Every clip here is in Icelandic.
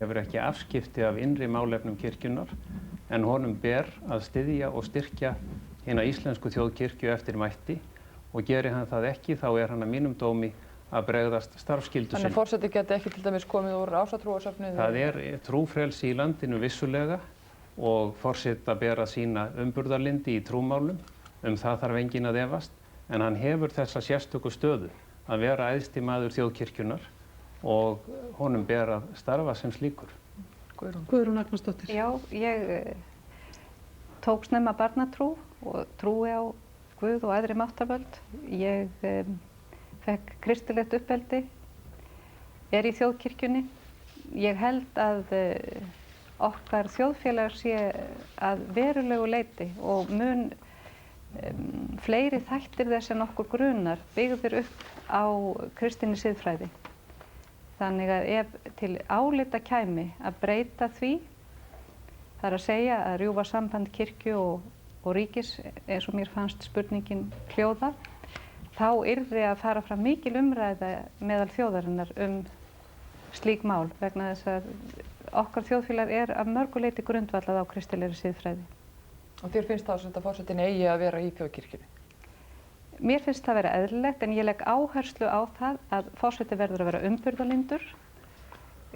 Hefur ekki afskipti af innri málefnum kirkjunnar en honum ber að styðja og styrkja hina íslensku þjóðkirkju eftir mætti og geri hann það ekki þá hann að mínum dómi að bregðast starfsskyldu sinni. Þannig að forseti geti ekki til dæmis komið úr ásatrúarsöfnuði? Það trúfrelsi í landinu vissulega og forseta ber að sýna umburðarlyndi í trúmálum, það þarf enginn að efast, en hann hefur þessa sérstöku stöðu að vera æðsti maður þjóðkirkjunnar og honum ber að starfa sem slíkur. Guðrún Agnarsdóttir. Já, ég tók snemma barnatrú og trúi á Guð og æðri máttarvöld. Ég fekk kristilegt uppeldi, í þjóðkirkjunni. Ég held að okkar þjóðfélag sé að verulegu leyti og mun fleiri þættir þess en okkur grunar byggðir upp á kristinni siðfræði. Þannig að ef til álita kæmi að breyta því, þar að segja að rjúfa samband kirkju og ríkis, eins og mér fannst spurningin hljóða, þá yrði að fara fram mikil umræða meðal þjóðarinnar slík mál vegna þess að okkar þjóðfélag að mörgu leyti grundvallað á kristilegri siðfræði. Og þér finnst þá sem þetta forsetinn eigi að vera í þjóðkirkjunni? Mér finnst það vera eðlilegt en ég legg áherslu á það að forseti verður að vera umburðarlyndur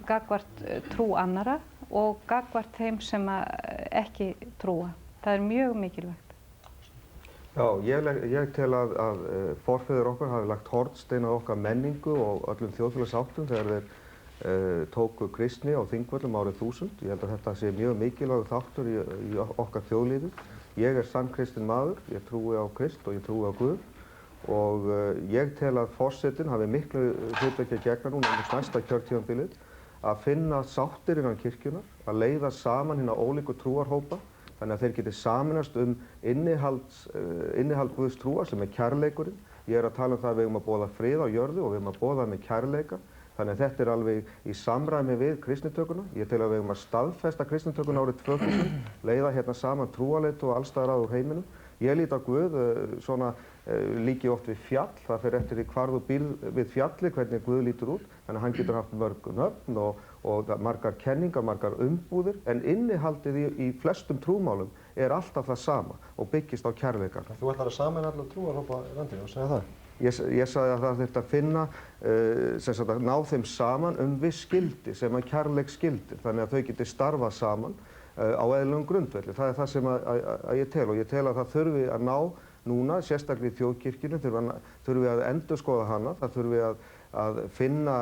gagnvart trú annarra og gagnvart þeim sem ekki trúa. Það mjög mikilvægt. Já, ég tel að forfeður okkar hafi lagt hornstein á okkar menningu og öllum þjóðfélagsáttum þegar þeir tóku kristni á Þingvöllum árið 1000. Ég held að þetta sé mjög mikilvægur þáttur í okkar þjóðlífi. Ég sannkristinn maður, ég trúi á Krist og ég trúi á Guð og ég tel að forsetinn hafi miklu hlutverki að gegna núna næsta kjörtímabilið að finna sáttir innan kirkjunnar, að leiða saman hina ólíku trúarhópa þannig að þeir geti saminast innihald Guðs trúar sem kærleikurinn. Ég að tala það að við að boða frið á jörðu og við að boða með kærleika. Þannig að þetta alveg í samræmi við kristnitökuna. Ég tel að við að staðfesta kristnitökuna árið 2000, leiða hérna saman trúarleitu og allstaðar að úr heiminum. Ég lít á Guð svona líki oft við fjall, það fer eftir því hvar þú býrð við fjalli, hvernig Guð lítur út. Þannig að hann getur haft mörg nöfn og margar kenningar, margar umbúðir, en innihaldið í flestum trúmálum alltaf það sama og byggist á kærleika. Þú ætlar að sameina alla trúarhópa í landinu og segja það? Ég sagði að það þurfti að finna, að ná þeim saman viss skildi sem kærleiksskildi, þannig að þau geti starfað saman á eðlilegum grundvelli. Það það sem að ég tel og ég tel að það þurfi að ná núna, sérstaklega í þjóðkirkjunni, þurfi að endurskoða hana, það þurfi að finna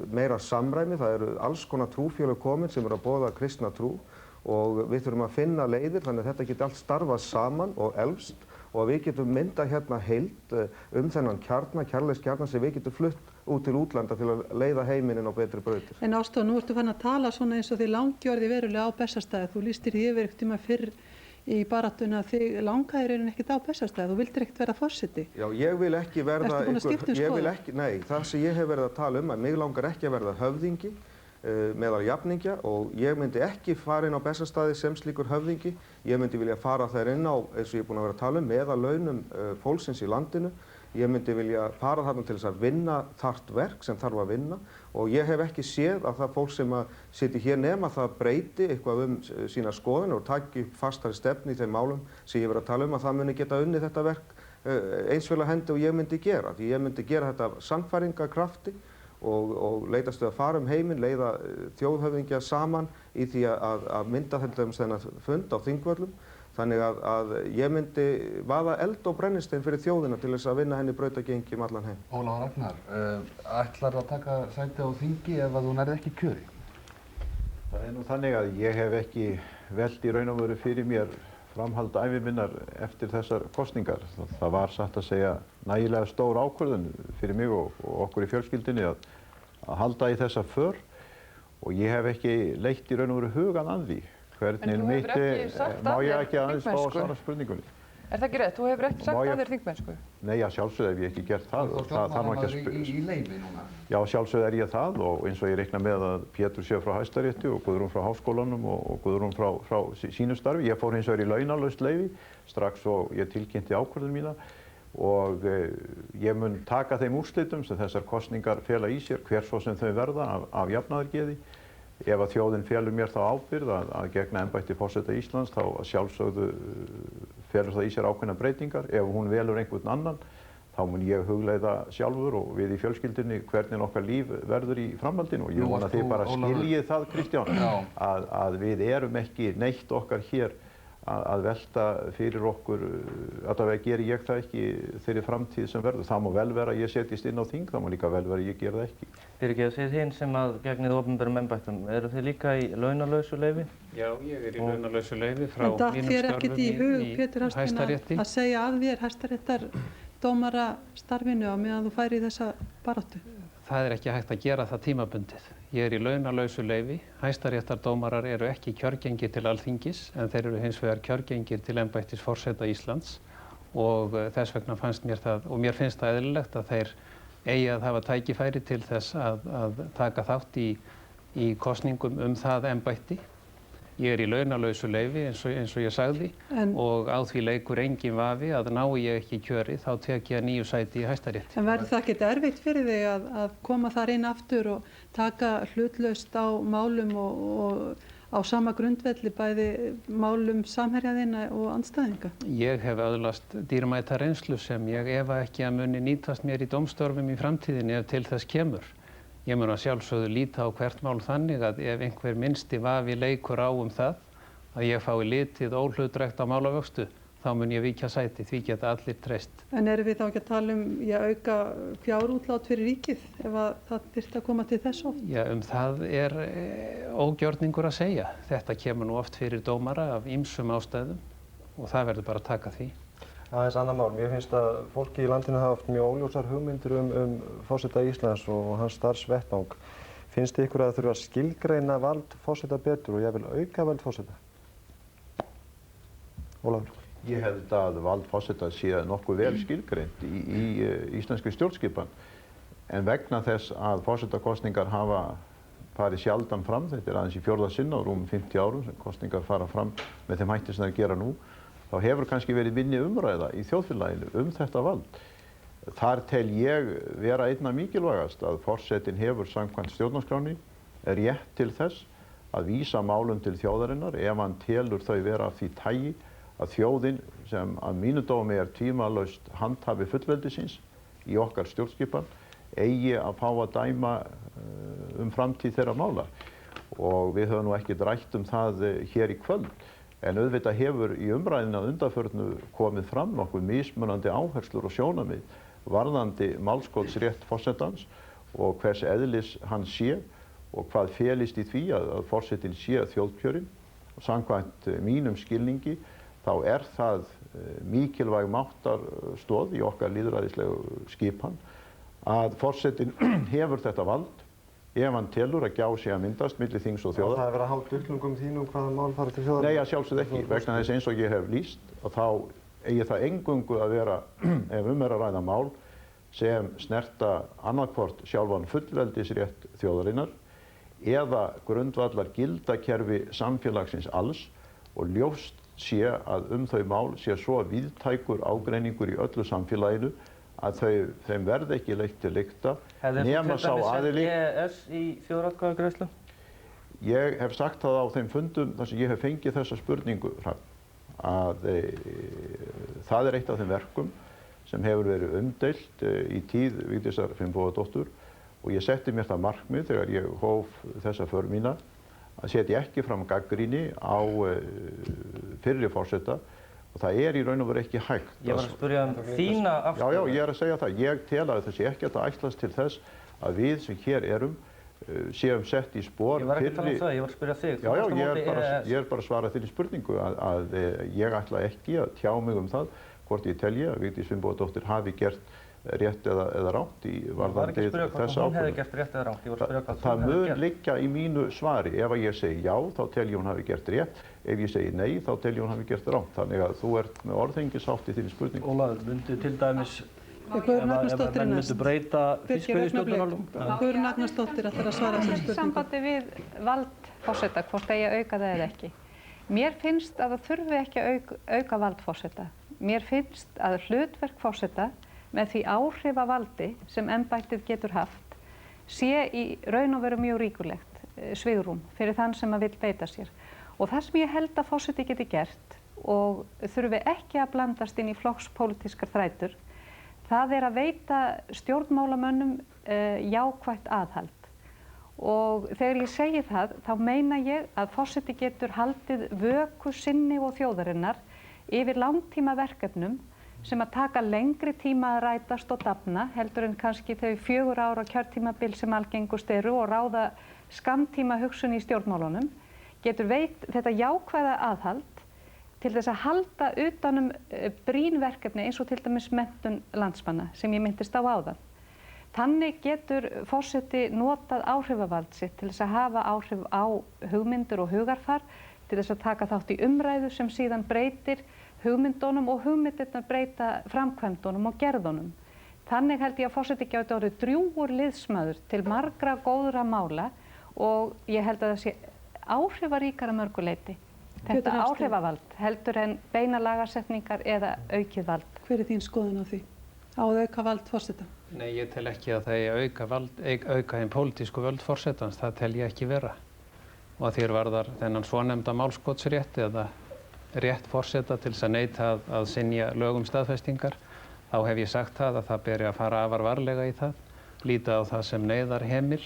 meira samræmi, það eru alls konar trúfélög komin sem að boða kristna trú og við þurfum að finna leiðir þannig að þetta geti allt starfað saman og elfst og við getum myndað hérna heild þennan kærleikskjarna sem við getum flutt út til útlanda til að leiða heiminn á betri brautir. En Ástþór, nú ertu farin að tala svona eins og þið langjörði verulega á Bessastaði. Þú lýstir því yfir einhvern tíma fyrr í baráttuna að þig langaði raunin ekkert á Bessastaði. Þú vildir ekkert vera forseti. Já, ég vil ekki verða Ertu búin að skipta skoðun? Nei, það sem ég hef verið að tala að mig langar ekki að verða höfðingi meðal jafningja og ég myndi ekki fara inn á Bessastaði sem slíkur höfðingi. Ég myndi vilja fara þær inn á, eins og ég er búin að vera að tala meðal launum fólksins í landinu. Ég myndi vilja fara þarna til þess að vinna þarft verk sem þarf að vinna og ég hef ekki séð að það fólk sem situr hér nema það breyti eitthvað sína skoðun og taki fastari stefnu í þeim málum sem ég verið að tala að það muni geta unnið þetta verk eins vel að hendi og ég myndi gera. Því ég myndi gera þetta af sannfæringarkrafti og leitast við að fara heiminn, leiða þjóðhöfðingja saman í því að mynda þennan fund á Þingvöllum. Þannig að ég myndi vaða eld og brennistein fyrir þjóðina til þess að vinna henni brautagengi allan heim. Ólafur Ragnar, ætlarðu að taka sæti á þingi ef að þú nærð ekki kjöri? Það nú þannig að ég hef ekki velt í raun og veru fyrir mér framhald ævi minnar eftir þessar kosningar. Það var satt að segja nægilega stór ákvörðun fyrir mig og okkur í fjölskyldunni að halda í þessa för og ég hef ekki leitt í raun og veru hugan að því. En þú hefur ekki sagt má að ég þér ekki aðeins fá að þingmennsku? svara spurningunni? Er það ekki rétt? Þú hefur ekki sagt að þér þingmennsku? Nei, já, sjálfsögðu hef ég ekki gert það. Það þarf ekki að í leyfi núna? Já, sjálfsögðu ég það og eins og ég reikna með að Pétur sé frá Hæstarétti og Guðrún frá Háskólanum og Guðrún frá sínu starfi. Ég fór hins vegar í launalaust leyfi strax og ég tilkynnti ákvörðun mína og ég mun taka þeim úrslitum sem þessar kosningar fela í sér, hver svo sem þau verða af jafnaðargeði. ef að þjóðin felur mér þá ábyrgð að gegna embætti forseta Íslands, þá að sjálfsögðu felur það í sér ákveðnar breytingar. Ef hún velur einhvern annan, þá mun ég hugleiða sjálfur og við í fjölskyldunni hvernig okkar líf verður í framhaldinu. Og ég vona að þið bara skiljið það, Kristján, að við erum ekki neitt okkar hér að velta fyrir okkur, allavega geri ég það ekki þeirri framtíð sem verður. Það má vel vera að ég setjist inn á þing, það má líka vel vera að ég geri það ekki. Fyrirgefðu, þið hinn sem að gegnið opinberum embættum, eru þið líka í launalausu leyfi? Já, ég er í launalausu leyfi frá En datt mínum þér störfum ekkert í hug, Pétur Hafstein, Hæstarétti. að segja af þér Hæstaréttar dómara starfinu á meðan þú færi í þessa baráttu? Það er ekki hægt að gera það tímabundið. Ég er í launalausu leyfi. Hæstaréttardómarar eru ekki kjörgengir til Alþingis en þeir eru hins vegar kjörgengir til embættis forseta Íslands og þess vegna fannst mér það, og mér finnst það eðlilegt að þeir eigi að hafa tækifæri til þess að taka þátt í kosningum það embætti. Ég er í launalausu leyfi eins og ég sagði og á því leikur engin vafi að nái ég ekki kjöri þá tek ég 9 sæti í Hæstarétti. En verður það ekkert erfitt fyrir þig að koma þar inn aftur og taka hlutlaust á málum og á sama grundvelli bæði málum samherjaðina og andstæðinga? Ég hef öðlast dýrmæta reynslu sem ég efa ekki að muni nýtast mér í dómstörfum í framtíðinni ef til þess kemur. Ég mun að sjálfsögðu líta á hvert mál þannig að ef einhver minnsti vafi leikur á það að ég fái litið óhlutdrægt á málavöxtu, þá mun ég víkja sæti, því geta allir treyst. En erum við þá ekki að tala auka fjárútlát fyrir ríkið ef það þyrfti að koma til þess oft? Já, það er ógjörningur að segja. Þetta kemur nú oft fyrir dómara af ýmsum ástæðum og það verður bara að taka því. Aðeins annað mál. Mér finnst að fólki í landinu hafa haft mjög óljósar hugmyndir forseta Íslands og hans starfsvettvang. Finnst ykkur að þurfa að skilgreina vald forseta betur og jafnvel auka vald forseta? Ólafur? Ég held að vald forseta sé nokkuð vel skilgreint í íslenskri stjórnskipan en vegna þess að forsetakosningar hafa farið sjaldan fram, þetta er aðeins í 4. sinn á rúmum 50 árum sem kosningar fara fram með þeim hætti sem þær gera nú, þá hefur kannski verið minni umræða í þjóðfélaginu þetta vald. Þar tel ég vera einna mikilvægast að forsetinn hefur samkvæmt stjórnarskránni rétt til þess að vísa málum til þjóðarinnar ef hann telur þau vera af því tagi að þjóðin sem að mínu dómi er tvímælalaust handhafi fullveldisins í okkar stjórnskipan eigi að fá að dæma framtíð þeirra mála. Og við höfum nú ekki rætt það hér í kvöld. En auðvitað hefur í umræðinu að undanförnu komið fram nokkuð mismunandi áherslur og sjónarmið varðandi málskotsrétt forsetans og hvers eðlis hann sé og hvað felist í því að forsetinn sé þjóðkjörinn. Samkvæmt mínum skilningi þá er það mikilvæg máttarstoð í okkar lýðræðislegu skipan að forsetinn hefur þetta vald ef hann telur að gjá sé að myndast milli þings og þjóðar. Það er verið að há dulningum þínum hvaða mál fara til þjóðar? Nei, að sjálfsögðu ekki. Vegna þess eins og ég hef lýst að þá eigi það eingöngu að vera ef er að ræða mál sem snerta annarkvort sjálfan fullveldisrétt þjóðarinnar eða grundvallar gildakerfi samfélagsins alls og ljóst sé að þau mál sé svo víðtækur ágreiningur í öllu samfélaginu að þeim verði ekki leitt til lykta nema sá aðili. Hefði EES í þjóðaratkvæðagreiðslu? Ég hef sagt það á þeim fundum þar sem ég hef fengið þessa spurningu að það er eitt af þeim verkum sem hefur verið umdeilt í tíð Vigdísar Finnbogadóttur og ég setti mér það markmið þegar ég hóf þessa för mína að setja ekki fram gagnrýni á fyrri forseta og það er í raun og veru ekki hægt. Ég var að spyrja þína afstöðu. Já, ég er að segja það. Ég tel að þessi ekki að ætlast til þess að við sem hér erum séum sett í spor fyrri... Ég var ekki að tala það, ég var að spyrja þig. Já, ég er bara að svara þinni spurningu að ég ætla ekki að tjá mig það hvort ég telji að Vigdís Finnbogadóttir hafi gert rétt eða rangt í varðandi þessa ákvörðun. Hún hefði gert rétt eða rangt, ég var að spyrja hvað það mun liggja í mínu svari. Ef ég segi já, þá tel ég hún hafi gert rétt. Ef ég segi nei, þá tel ég hún hafi gert rangt. Þannig að þú ert með orðhengisátt í þinni spurningu. Ólafur, myndi til dæmis ef menn myndu breyta fiskveiðistjórnarlögum? Guðrún Agnarsdóttir ætlar að svara þessari spurningu. Sambandi við vald forseta, hvort eigi að auka það eða ekki. Mér finnst að það þurfi ekki að auka vald forseta. Mér finnst að hlutverk forseta með því áhrifavaldi sem embættið getur haft sé í raun og veru mjög ríkulegt. svigrúm fyrir þann sem að vill beita sér. Og það sem ég held að forseti geti gert og þurfi ekki að blandast inn í flokkspólitískar þrætur, það er að veita stjórnmálamönnum jákvætt aðhald. Og þegar ég segi það, þá meina ég að forseti getur haldið vöku sinni og þjóðarinnar yfir langtíma verkefnum sem að taka lengri tíma að rætast og dafna heldur en kannski þau 4 ára kjörtímabil sem algengust eru og ráða skammtíma hugsun í stjórnmálunum, getur veitt þetta jákvæða aðhald til þess að halda utanum brýn verkefni eins og til dæmis menntun landsmanna sem ég minntist á áðan. Þannig getur forseti notað áhrifavald sitt til þess að hafa áhrif á hugmyndir og hugarfar, til þess að taka þátt í umræðu sem síðan breytir hugmyndunum og hugmyndirnar breyta framkvæmdunum og gerðunum. Þannig held ég að forseti gæti orðið drjúgur liðsmaður til margra góðra mála og ég held að það sé áhrifaríkara mörguleyti. Þetta áhrifavald heldur en beina lagasetningar eða aukið vald. Hver er þín skoðun á því? Á að auka vald forseta? Nei, ég tel ekki að það eigi auka hinn pólitísku völd forsetans, það tel ég ekki vera. Og að þér varðar þennan svonefnda málskotsrétt eða rétt forseta til þess að neita að synja lögum staðfestingar, þá hef ég sagt það að það beri að fara afar varlega í það, líta á það sem neyðarhemil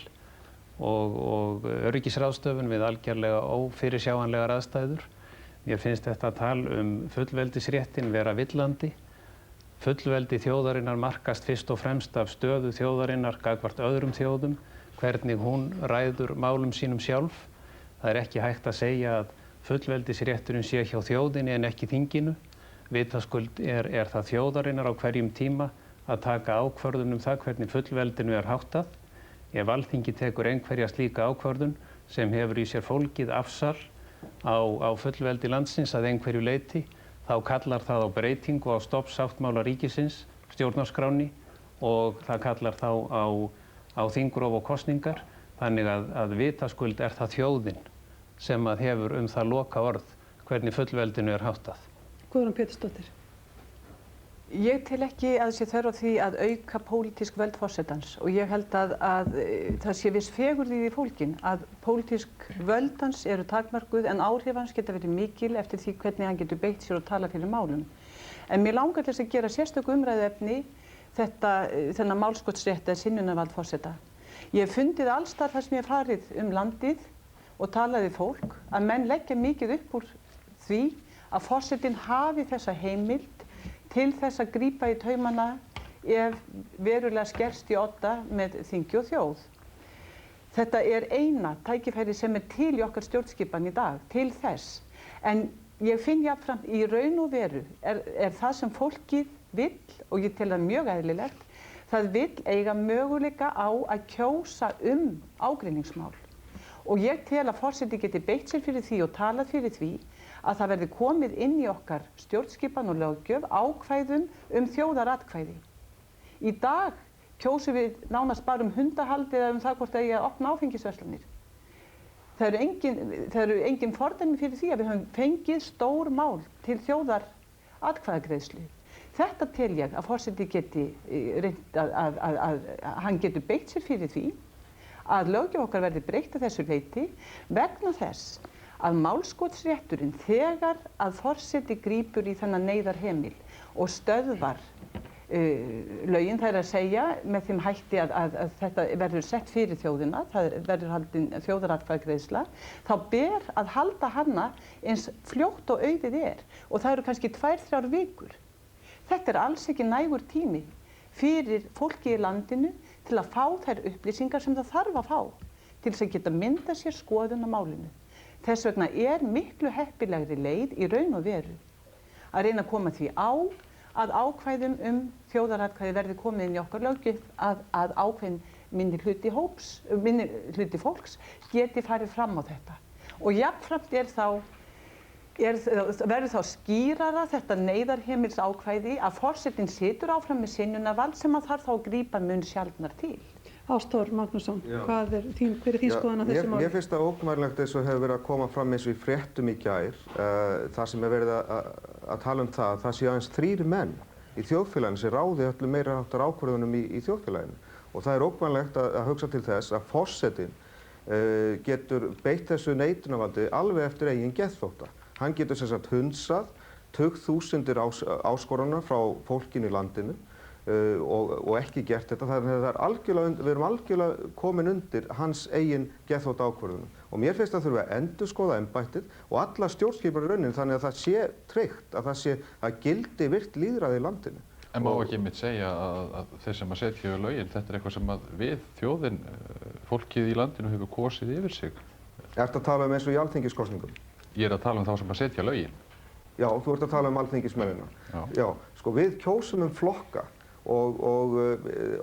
og öryggisráðstöfun við algjörlega ófyrirsjáanlegar aðstæður. Mér finnst þetta tal fullveldisréttin vera villandi. Fullveldi þjóðarinnar markast fyrst og fremst af stöðu þjóðarinnar gagnvart öðrum þjóðum, hvernig hún ræður málum sínum sjálf. Það er ekki hægt að segja að fullveldisrétturinn sé hjá þjóðinni en ekki þinginu. Vitaskuld er það þjóðarinnar á hverjum tíma að taka ákvörðun það hvernig fullveldinu er háttað. Ef Alþingi tekur einhverja slíka ákvörðun sem hefur í sér fólgið afsal á fullveldi landsins að einhverju leyti, þá kallar það á breytingu á stofnsáttmála ríkisins, stjórnarskránni, og það kallar þá á þingrof og kosningar. Þannig að vitaskuld er það þjóðin sem að hefur það loka orð hvernig fullveldinu er háttað. Guðrún Pétursdóttir. Ég tel ekki að sé þörf á því að auka pólitísk völd forsetans og ég held að það sé viss fegurð í því fólgin að pólitísk völd hans eru takmarkuð en áhrif hans geta verið mikil eftir því hvernig hann getur beitt sér og tala fyrir málum. En mér langar til þess að gera sérstök umræðuefni þennan málskotsrétt eða synjunarvald forseta. Ég hef fundið allstar þar sem ég hef farið landið og talaði fólk að menn leggja mikið upp úr því að forsetinn hafi þessa heimild til þess að grípa í taumana ef verulega skerst í odda með þingi og þjóð. Þetta er eina tækifæri sem er til í okkar stjórnskipan í dag, til þess. En ég finn jafnframt í raun og veru er það sem fólkið vill, og ég tel það mjög eðlilegt, það vill eiga möguleika á að kjósa ágreiningsmál. Og ég tel að forseti geti beitt sér fyrir því og talað fyrir því að það verði komið inn í okkar stjórnskipan og löggjöf ákvæðum þjóðaratkvæði. Í dag kjósum við nánast bara hundahald eða það hvort eigi að opna áfengisverslanir. Það eru engin fordæmi fyrir því að við höfum fengið stór mál til þjóðaratkvæðagreiðslu. Þetta tel ég að forseti geti reynt að hann getur beitt sér fyrir því að löggjöf okkar verði breytt að þessu leyti vegna þess að málskotsrétturinn þegar að forseti grípur í þennan neyðarhemil og stöðvar lögin, það er að segja með þeim hætti að þetta verður sett fyrir þjóðina, það verður haldin þjóðaratkvæðagreiðsla, þá ber að halda hana eins fljótt og auðið er og það eru kannski 2-3 vikur. Þetta er alls ekki nægur tími fyrir fólki í landinu til að fá þær upplýsingar sem það þarf að fá til þess að geta mynda sér skoðun á málinu. Þess vegna er miklu heppilegri leið í raun og veru að reyna að koma því á að ákvæðum þjóðaratkvæði verði komið inn í okkar löggjöf að ákveðin minni hluti fólks geti farið fram á þetta. Og jafnframt verður þá skýrara þetta neyðarhemils ákvæði að forsetinn situr áfram með synjunarvald sem að þarf þá að grípa mun sjaldnar til. Ástór Magnússon, hver er þín skoðun á þessu máli? Mér finnst það ógnvænlegt eins og hefur verið að koma fram eins og í fréttum í gær, þar sem er verið að tala það sé aðeins 3 menn í þjóðfélaginu sem ráði öllu meira háttar ákvörðunum í þjóðfélaginu. Og það er ógnvænlegt að hugsa til þess að forsetinn getur beitt þessu neitunarvaldi alveg eftir eigin geðþótta. Hann getur sem sagt hunsað tugþúsundir áskorana frá fólkinu í landinu og ekki gert þetta. Þannig að við erum algjörlega komin undir hans eigin geðþótta ákvörðunum. Og mér finnst að þurfa að endurskoða embættið og alla stjórnskipan í rauninni þannig að það sé tryggt, að gildi virt lýðræði í landinu. En má ekki einmitt segja að þeir sem að setja lögin, þetta eitthvað sem að við, þjóðin, fólkið í landinu hefur kosið yfir sig? Ertu að tala eins og í alþingiskosningum? Ég að tala þá sem að setja lögin. Já, þú ert að tala alþingismennina. Já, sko við kjósum flokka og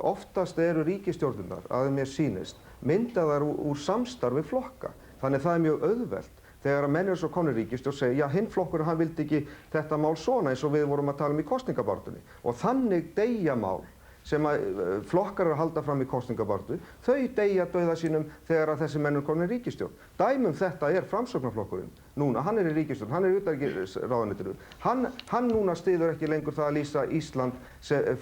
oftast eru ríkisstjórnirnar, að mér sýnist, myndaðar úr samstarfi flokka. Þannig það mjög auðvelt. Þegar að menn svo komnir ríkisstjórn segja, já, hinn flokkurinn hann vildi ekki þetta mál svona eins og við vorum að tala í kosningabaráttunni. Og þannig deyja mál sem að flokkar að halda fram í kosningabaráttu, þau deyja dauða sínum þegar að þessi menn komnir ríkisstjórn. Dæmum þetta Framsóknarflokkurinn. Núna, hann í ríkisstjórn, hann í utanríkisráðuneytinu. Hann núna styður ekki lengur það að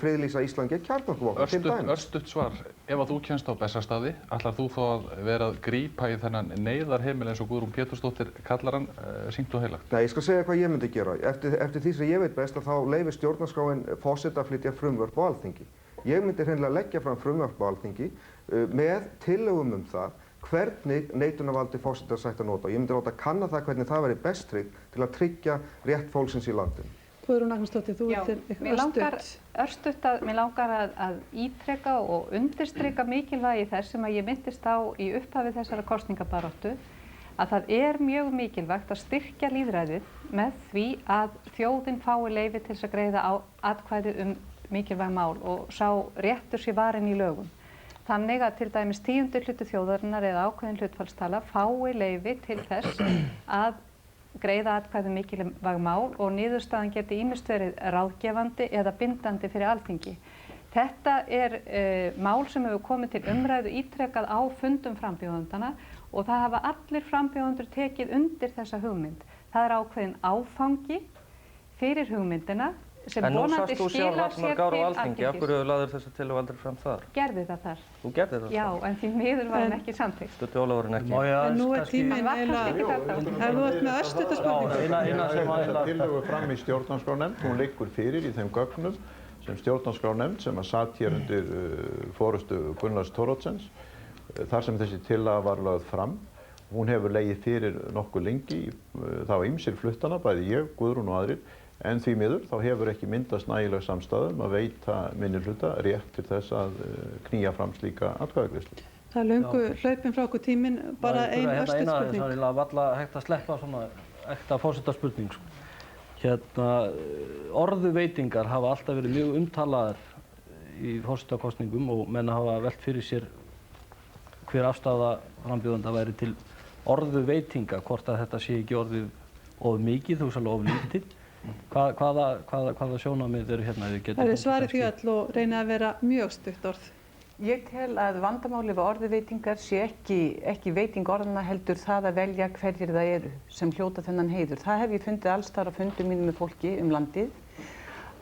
friðlýsa Ísland gegn kjarnorkuvopnum, til dæmis. Örstutt svar. Ef að þú kemst á Bessastaði, ætlar þú þá að vera að grípa í þennan neyðarheimil eins og Guðrún Pétursdóttir kallar hann sýnt og heilagt? Nei, ég skal segja hvað ég myndi gera. Eftir því sem ég veit best að þá leyfir stjórnarskráin forseta að flytja frumvörp á Alþingi. Ég myndi hreinlega leggja fram frumvarp á Alþingi með tillögum það hvernig neitunarvaldi forseta er hægt að nota. Ég myndi láta kanna það hvernig það væri best tryggt til að tryggja rétt fólksins í landinu. Guðrún Agnarsdóttir, þú ert örstutt. Mér langar að ítreka og undirstrika mikilvægi þess sem að ég minntist á í upphafi þessara kosningabaráttu, að það er mjög mikilvægt að styrkja lýðræðið með því að þjóðin fái leyfi til þess að greiða atkvæði mikilvæg mál og sá réttur sé varinn í lögum. Þannig að til dæmis 10. hluti þjóðarinnar eða ákveðin hlutfallstala fái leyfi til þess að greiða atkvæði mikilvæg mál og niðurstaðan geti ýmist verið ráðgefandi eða bindandi fyrir Alþingi. Þetta er mál sem hefur komið til umræðu ítrekað á fundum frambjóðandana og það hafa allir frambjóðandur tekið undir þessa hugmynd. Það er ákveðin áfangi fyrir hugmyndina sem vonandi skilar sér til Alþingi. Af hverju laður þessu tillögu aldrei fram þar? Gerði það þar. Þú gerði það þar? Já, en því miður var hann ekki samþykkt. Studdi Ólafurinn ekki? En nú er tíminn eiginlega, ef þú ert með örstutta spurningu. Tillögu fram í stjórnarskrárnefnd, hún liggur fyrir í þeim gögnum sem stjórnarskrárnefnd sem að satt hér undir forystu Gunnars Thorodsens, þar sem þessi tillaga var lögð fram. Hún hefur legið fyrir nokkuð lengi, það var ýmsir fluttana, bæði ég, Guðrún og aðrir. En því miður þá hefur ekki myndast nægileg samstaða að veita minnihluta rétt til þess að knýja fram slíka atkvæðagreiðslu. Það er löngu hlaupinn frá okkur tíminn, bara ein örstutt spurning. Það er varla hægt að sleppa svona ekta forsetaspurning. Orðuveitingar hafa alltaf verið mjög umtalaðar í forsetakosningum og menn hafa velt fyrir sér hver afstaða frambjóðanda væri til orðuveitinga, hvort að þetta sé ekki orðið of mikið, hugsanlega of lítið. Hvaða sjónarmið eru hérna? Það er svarið því öll og reyna að vera mjög stutt orð. Ég tel að vandamáli við orðuveitingar sé ekki veiting orðana heldur það að velja hverjir það eru sem hljóta þennan heiður. Það hef ég fundið alls þar á fundum mínum með fólki landið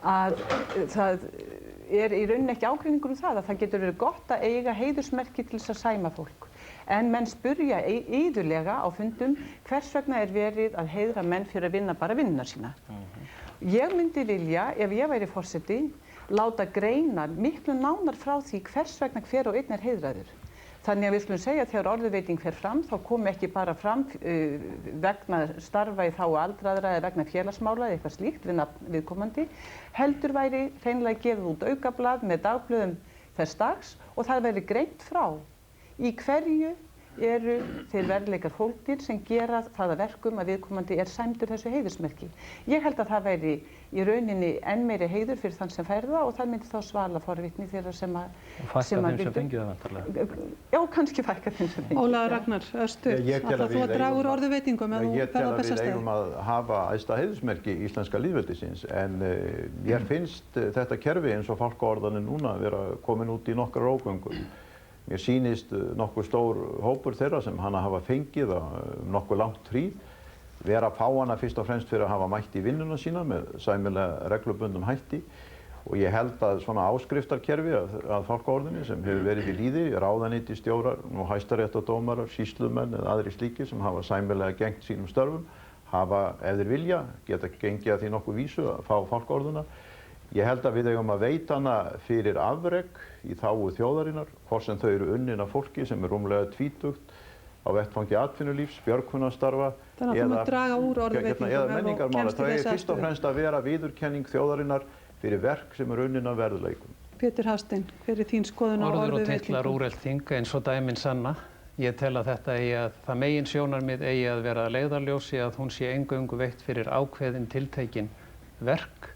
að það er í rauninni ekki ágreiningur það að það getur verið gott að eiga heiðursmerki til þess að sæma fólk. En menn spurja iðulega á fundum hvers vegna er verið að heiðra menn fyrir að vinna bara vinnuna sína. Ég myndi vilja, ef ég væri forseti, láta greina miklu nánar frá því hvers vegna hver og einn er heiðraður. Þannig að við skulum segja að þegar orðuveiting fer fram þá komi ekki bara fram vegna starfa í þágu aldraðra eða vegna félagsmála eða eitthvað slíkt viðkomandi, heldur væri hreinlega gefið út aukablað með dagblöðum þess dags og það væri greint frá í hverju eru þeir verðleikar fólknir sem gera það að verkum að viðkomandi er sæmdur þessu heiðursmerki. Ég held að það væri í rauninni enn meiri heiður fyrir þann sem fær það og það myndi þá svala forvitni þeirra sem að... Fækka þeim sem fengið það vantarlega? Já, kannski fækka þeim sem fengið. Ólafur Ragnar, örstutt, ætlar þú að draga úr orðuveitingum ef þú ferð á Bessastöðum? Ég tel að við eigum að hafa æðsta heiðursmerki íslenska lýðveldisins en mér finnst þetta kerfi eins og fálkaorðanir núna vera komin út í nokkrar ógöngum. Mér sýnist nokkuð stór hópur þeirra sem hana hafa fengið nokkuð langt hríð vera að fá hana fyrst og fremst fyrir að hafa mætt í vinnuna sína með sæmilega reglubundum hætti Og ég held að svona áskriftarkerfi að fálkaorðunni sem hefur verið við lýði, ráðuneytisstjórar og hæstaréttardómarar, sýslumenn eða aðrir slíkir sem hafa sæmilega gegnt sínum störfum, hafa, ef þeir vilja, geta gengið að því nokkuð vísu að fá fálkaorðuna. Ég held að við eigum að veita hana fyrir afrek í þágu þjóðarinnar, hvort sem þau eru unnin af fólki sem er rúmlega tvítugt á vettfangi atvinnulífs, björgunarstarfa eða menningarmála. Það er fyrst og fremst að vera viðurkenning þjóðarinnar fyrir verk sem er unnin af verðleikum. Pétur Hafstein, hver er þín skoðun á orður og titlar úrelt þing eins og dæmin sanna. Ég tel að þetta það megin sjónarmið eigi að vera leiðarljósi að hún sé eingöngu veitt fyrir ákveðin tiltekin verk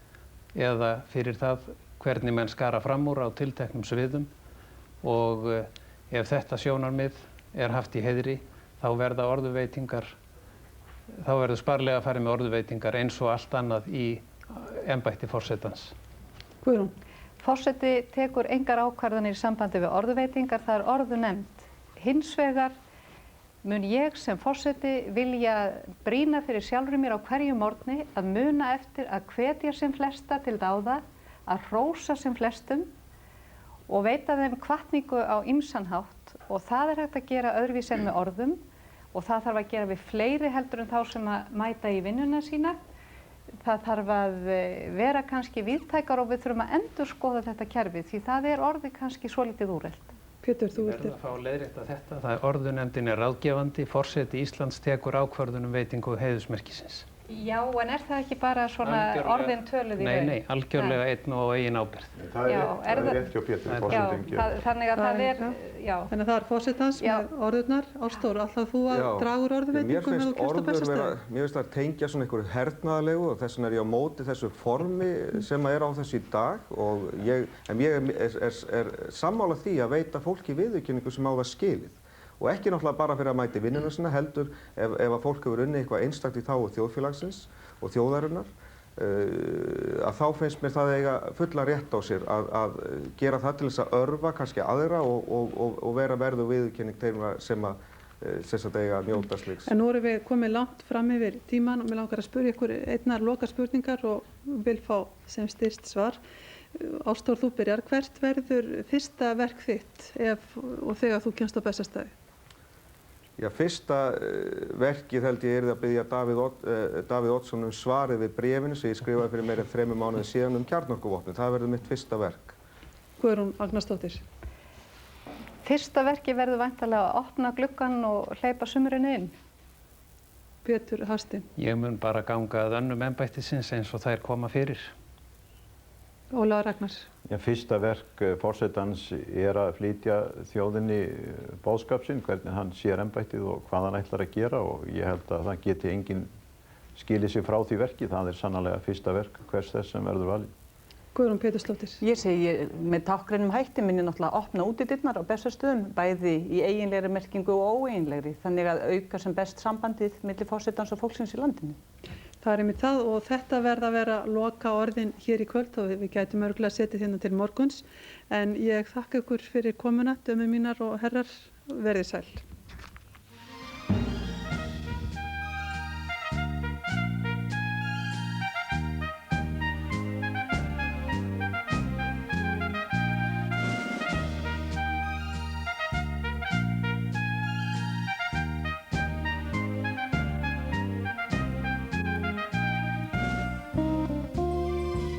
eða fyrir það hvernig menn skara fram úr á tilteknum sviðum og ef þetta sjónarmið er haft í heiðri þá verða orðuveitingar, þá verður sparlega að fara með orðuveitingar eins og allt annað í embætti forsetans. Guðrún. Forseti tekur engar ákvarðanir í sambandi við orðuveitingar, það er orðunefnd. Hins vegar mun ég sem forseti vilja brýna fyrir sjálfri mér á hverju morgni að muna eftir að hvetja sem flesta til dáða, að hrósa sem flestum og veita þeim hvatningu á ýmsan hátt og það er hægt að gera öðruvísi en með orðum og það þarf að gera við fleiri heldur en þá sem að mæta í vinnuna sína. Það þarf að vera kannski víðtækar og við þurfum að endurskoða þetta kerfi því það er orðið kannski svolítið úrelt. Pétur, þú vildir að fá leiðrétta þetta. Það orðunefndin er ráðgefandi, forseti Íslands tekur ákvörðun veitingu heiðursmerkisins. Já, en er það ekki bara svona orðin töluð í raun? Nei, algjörlega einn og eigin ábyrgð. Það er rétt hjá Pétur, forsetinn. Þannig að það er, já. Þannig að það er forsetans með orðurnar. Ástór, ætlar þú að draga úr orðuveitingum ef þú kemst á Bessastöðum? Mér finnst það að tengja svona einhverju hernaðarlegu og þess vegna er ég á móti þessu formi sem er á þessu í dag og ég er sammála því að veita fólki viðurkenningu sem á það skilið. Og ekki náttúrulega bara fyrir að mæti vinnuna sinna, heldur ef að fólk hefur unnið eitthvað einstakt í þágu þjóðfélagsins og þjóðarinnar, að þá finnst mér það eiga fulla rétt á sér að gera það til þess að örva kannski aðra og vera verðu viðurkenning þeirra sem að eiga að njóta slíks. En nú erum við komið langt fram yfir tíman og mér langar að spyrja ykkur einnar lokaspurningar og vil fá sem styrst svar. Ástór, þú byrjar. Hvert verður fyrsta verk þitt og þegar þú kemst á Bessastaði? Já, fyrsta verkið held ég yrði að biðja Davíð Oddsson svarið við bréfinu sem ég skrifaði fyrir meira en 3 mánuði síðan kjarnorkuvopnin. Það verður mitt fyrsta verk. Guðrún Agnarsdóttir. Fyrsta verkið verður væntanlega að opna gluggann og hleypa sumrinu inn. Pétur Hafstein. Ég mun bara ganga að önnum embættisins eins og þær koma fyrir. Ólafur Ragnar. Já, fyrsta verk forsetans er að flytja þjóðinni boðskap sinn, hvernig hann sér embættið og hvað hann ætlar að gera og ég held að það geti enginn skilið sig frá því verki. Það er sannarlega fyrsta verk hvers þess sem verður valið. Guðrún Pétursdóttir. Ég segi með táknrænum hætti minni náttúrulega að opna útidyrnar á Bessastöðum, bæði í eiginlegri merkingu og óeiginlegri, þannig að auka sem best sambandið milli forsetans og fólksins í landinu. Það er einmitt það og þetta verða að vera loka orðin hér í kvöld og við gætum örgulega setið hérna til morguns en ég þakka ykkur fyrir komuna, dömur mínar og herrar, verið sæl.